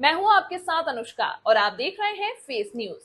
मैं हूं आपके साथ अनुष्का और आप देख रहे हैं face news.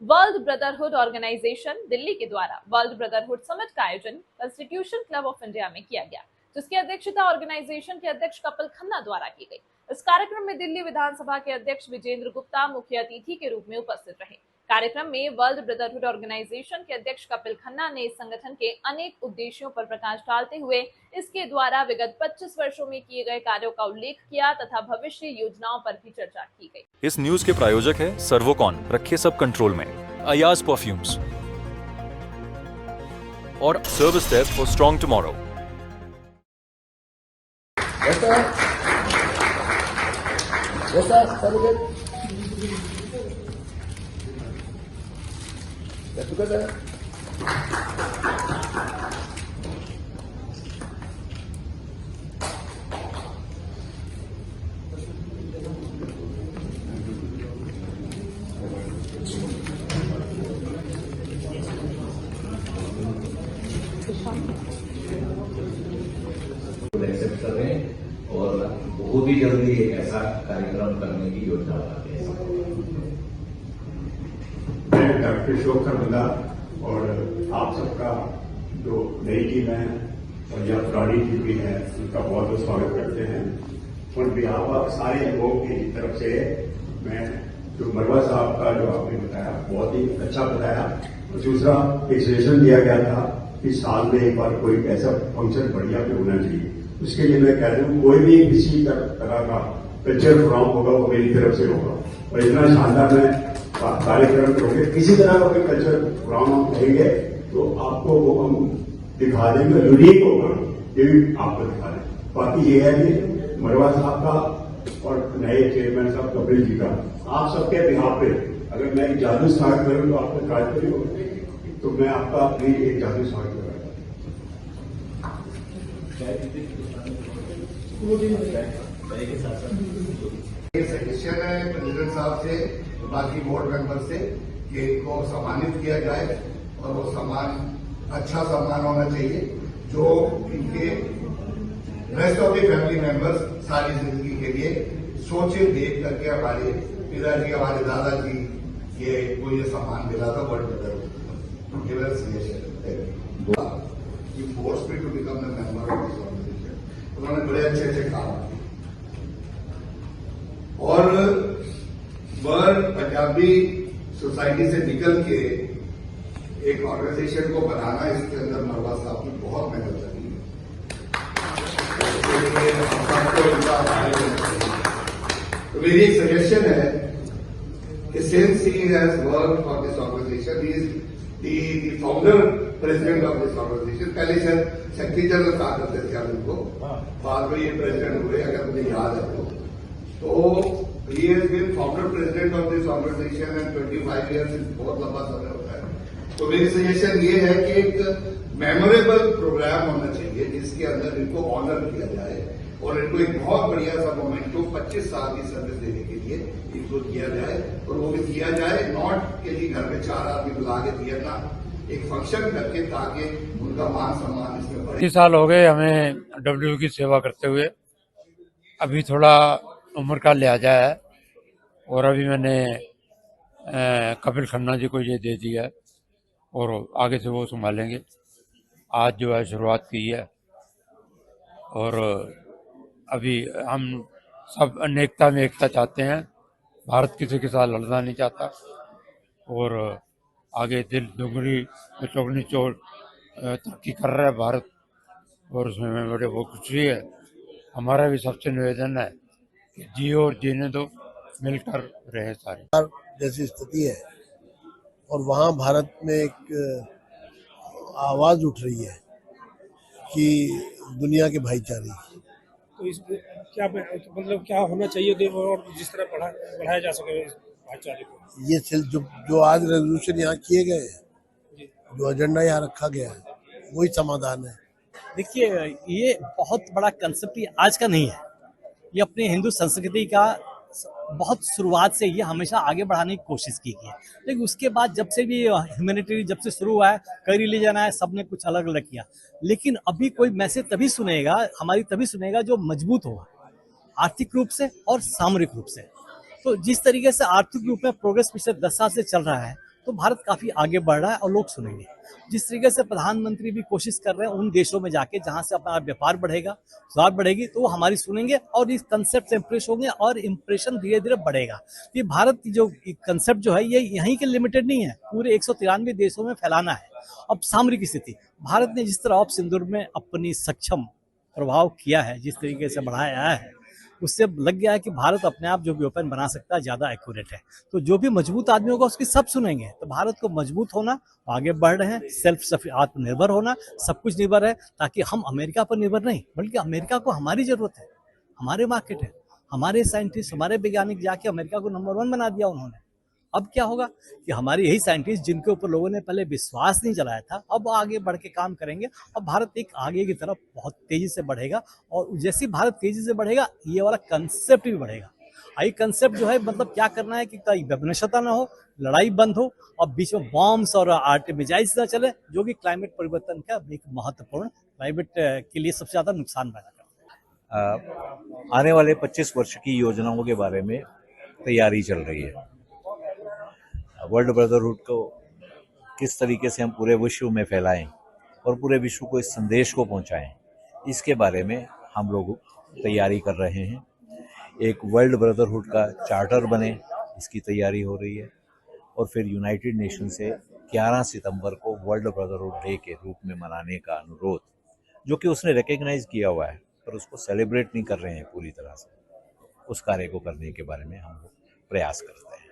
World brotherhood organisation Delhi के द्वारा वर्ल्ड ब्रदरहुड समिट का आयोजन कॉन्स्टिट्यूशन क्लब ऑफ इंडिया में किया गया, जिसकी अध्यक्षता ऑर्गेनाइजेशन के अध्यक्ष कपिल खन्ना द्वारा की गई। इस कार्यक्रम में दिल्ली विधानसभा के अध्यक्ष विजेंद्र गुप्ता मुख्य अतिथि के रूप में उपस्थित रहे। कार्यक्रम में वर्ल्ड ब्रदरहुड ऑर्गेनाइजेशन के अध्यक्ष कपिल खन्ना ने इस संगठन के अनेक उद्देश्यों पर प्रकाश डालते हुए इसके द्वारा विगत 25 वर्षों में किए गए कार्यों का उल्लेख किया तथा भविष्य योजनाओं पर भी चर्चा की गई। इस न्यूज के प्रायोजक है सर्वोकॉन, रखे सब कंट्रोल में, अयाज परफ्यूम्स और service desk for strong tomorrow. Accept कर रहे हैं और बहुत ही जल्दी एक ऐसा कार्यक्रम करने की योजना बनाते हैं। मैं डॉक्टर शोकर बंदा और आप सबका जो नई टीम है और या पुरानी टीम भी है उनका बहुत बहुत स्वागत करते हैं। और बिहार सारे लोगों की तरफ से मैं जो मरवा साहब का जो आपने बताया बहुत ही अच्छा बताया। और दूसरा एक सजेशन दिया गया था कि साल में एक बार कोई ऐसा फंक्शन बढ़िया पे होना चाहिए। उसके लिए मैं कह रहा हूँ कोई भी किसी तरह का कल्चर प्रोग्राम होगा वो मेरी तरफ से होगा। और इतना शानदार मैं कार्यक्रम करोगे किसी तरह का कोई कल्चर प्रोग्राम हम करेंगे तो आपको वो हम दिखा देंगे, यूनिक होगा ये भी आपको दिखा दें। बाकी ये है कि मरवा साहब का और नए चेयरमैन साहब कपिल जी का आप सबके बिहार पे अगर मैं जादू स्टार्ट करूं तो आपको राजपरी होगा तो मैं आपका अपनी एक जादू स्टार्ट करूंगा। सजेशन है प्रेसिडेंट साहब से बाकी बोर्ड मेंबर से कि इनको सम्मानित किया जाए और वो सम्मान अच्छा सम्मान होना चाहिए जो इनके rest of the family members सारी जिंदगी के लिए सोचे देख करके हमारे पिताजी हमारे दादाजी को ये सम्मान मिला था world brotherhood suggestion force me to become the member of this organisation. उन्होंने बड़े अच्छे अच्छे काम किए और वर्ल्ड पंजाबी सोसाइटी से निकल के एक ऑर्गेनाइजेशन को बनाना, इसके अंदर मरवा साहब की बहुत मेहनत लगी है। तो मेरी एक सजेशन है कि since he has work for this organisation, he is the founder president of this organisation. पहले शायद सेक्रेटरी जनरल कहा करते थे हम इनको, बाद में ये प्रेसिडेंट हुए अगर मुझे याद है तो he has been founder president of this organization and 25 years बहुत लंबा समय होता है। तो मेरी सजेशन ये है कि एक मेमोरेबल प्रोग्राम होना चाहिए जिसके अंदर इनको ऑनर किया जाए और इनको एक बहुत बढ़िया सा मोमेंटो 25 साल की सर्विस देने के लिए इनको किया जाए और वो भी किया जाए नॉट के लिए घर में 4 आदमी बुला के दिया ना, एक फंक्शन करके ताकि उनका मान सम्मान इसमें बढ़े। 30 साल हो गए हमें डब्ल्यू की सेवा करते हुए। अभी थोड़ा उम्र का लिहाजा है और अभी मैंने कपिल खन्ना जी को ये दे दिया है और आगे से वो संभालेंगे। आज जो है शुरुआत की है और अभी हम सब अनेकता में एकता चाहते हैं। भारत किसी के साथ लड़ना नहीं चाहता और आगे दिल दुगनी चौगनी चोर तरक्की कर रहा है भारत और उसमें मैं बड़े बहुत खुशी है। हमारा भी सबसे निवेदन है कि जियो और जीने दो, मिलकर रहे सारे। जैसी स्थिति है और वहाँ भारत में एक आवाज उठ रही है कि दुनिया के भाईचारे। तो इस क्या मतलब क्या होना चाहिए और जिस तरह बढ़ाया जा सके इस भाईचारे को? ये जो आज रेजोल्यूशन यहाँ किए गए हैं, जो एजेंडा यहाँ रखा गया है, वही समाधान है। देखिए, ये बहुत बड़ा कंसेप्ट ये आज का नहीं है, ये अपने हिंदू संस्कृति का बहुत शुरुआत से ये हमेशा आगे बढ़ाने की कोशिश की है। लेकिन उसके बाद जब से भी ह्यूमैनिटेरियन जब से शुरू हुआ है, कई रिलीजन आए, सबने कुछ अलग अलग किया। लेकिन अभी कोई मैसेज तभी सुनेगा, हमारी तभी सुनेगा जो मजबूत होगा आर्थिक रूप से और सामरिक रूप से। तो जिस तरीके से आर्थिक रूप में प्रोग्रेस पिछले 10 साल से चल रहा है, तो भारत काफी आगे बढ़ रहा है और लोग सुनेंगे। जिस तरीके से प्रधानमंत्री भी कोशिश कर रहे हैं उन देशों में जाके जहां से अपना व्यापार बढ़ेगा, सुधार बढ़ेगी, तो वो हमारी सुनेंगे और इस कंसेप्ट से इंप्रेस होंगे और इंप्रेशन धीरे धीरे बढ़ेगा। ये भारत की जो कंसेप्ट जो है ये यहीं के लिमिटेड नहीं है, पूरे 193 देशों में फैलाना है। अब सामरिक स्थिति, भारत ने जिस तरह ऑप सिंदूर में अपनी सक्षम प्रभाव किया है, जिस तरीके से बढ़ाया है, उससे लग गया है कि भारत अपने आप जो भी वेपन बना सकता है ज्यादा एक्यूरेट है। तो जो भी मजबूत आदमी होगा उसकी सब सुनेंगे। तो भारत को मजबूत होना, आगे बढ़ रहे हैं, सेल्फ आत्मनिर्भर होना, सब कुछ निर्भर है, ताकि हम अमेरिका पर निर्भर नहीं, बल्कि अमेरिका को हमारी जरूरत है, हमारे मार्केट है, हमारे साइंटिस्ट, हमारे वैज्ञानिक जाके अमेरिका को नंबर 1 बना दिया उन्होंने। अब क्या होगा कि हमारे यही साइंटिस्ट जिनके ऊपर लोगों ने पहले विश्वास नहीं जलाया था, अब आगे बढ़ के काम करेंगे और भारत एक आगे की तरफ बहुत तेजी से बढ़ेगा। और जैसे ही भारत तेजी से बढ़ेगा, ये वाला कंसेप्ट भी बढ़ेगा। आई कंसेप्ट जो है, मतलब क्या करना है कि कहीं विभनशता ना हो, लड़ाई बंद हो और बीच में बॉम्ब्स और मिसाइल्स ना चले, जो कि क्लाइमेट परिवर्तन का एक महत्वपूर्ण क्लाइमेट के लिए सबसे ज्यादा नुकसान पैदा करता है। आने वाले 25 वर्ष की योजनाओं के बारे में तैयारी चल रही है। वर्ल्ड ब्रदरहुड को किस तरीके से हम पूरे विश्व में फैलाएं और पूरे विश्व को इस संदेश को पहुंचाएं, इसके बारे में हम लोग तैयारी कर रहे हैं। एक वर्ल्ड ब्रदरहुड का चार्टर बने, इसकी तैयारी हो रही है। और फिर यूनाइटेड नेशन से 11 सितंबर को वर्ल्ड ब्रदरहुड डे के रूप में मनाने का अनुरोध, जो कि उसने रिकग्नाइज किया हुआ है, पर उसको सेलिब्रेट नहीं कर रहे हैं पूरी तरह से, उस कार्य को करने के बारे में हम लोग प्रयास करते हैं।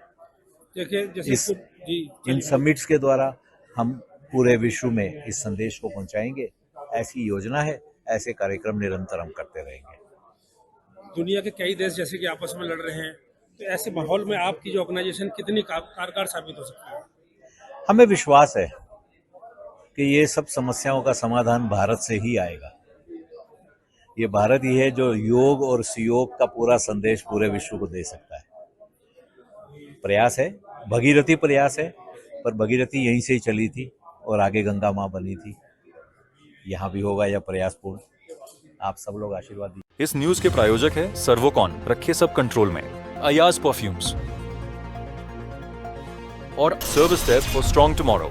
इन समिट्स के द्वारा हम पूरे विश्व में इस संदेश को पहुंचाएंगे। ऐसी योजना है, ऐसे कार्यक्रम निरंतर हम करते रहेंगे। दुनिया के कई देश जैसे कि आपस में लड़ रहे हैं, तो ऐसे माहौल में आपकी जो ऑर्गेनाइजेशन कितनी कारगर साबित हो सकती है? हमें विश्वास है कि ये सब समस्याओं का समाधान भारत से ही आएगा। ये भारत ही है जो योग और सहयोग का पूरा संदेश पूरे विश्व को दे सकता है। प्रयास है, भगीरथी प्रयास है, पर भगीरथी यहीं से ही चली थी और आगे गंगा माँ बनी थी। यहाँ भी होगा यह प्रयास पूर्ण। आप सब लोग आशीर्वाद दीजिए। इस न्यूज के प्रायोजक है सर्वोकॉन, रखे सब कंट्रोल में, अयाज परफ्यूम्स और service desk for strong tomorrow.